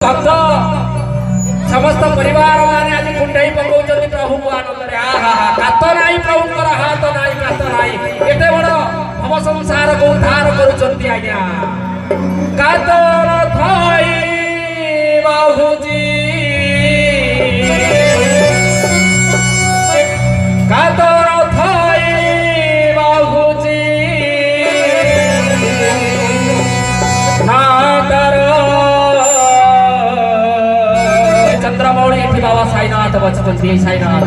भक्त समस्त परिवार माने आज कुंडई पकाउछन्ति प्रभु को आनंद रे आहा कात नाही प्रभुଙ୍କର हात नाही कात नाही एते बड़ भव संसार को उद्धार करूछन्ति आज्ञा कात थाई बाहुजी कात थाई बाहुजी नातर चंद्रमौली बाबा साईनाथ बचपन साईनाथ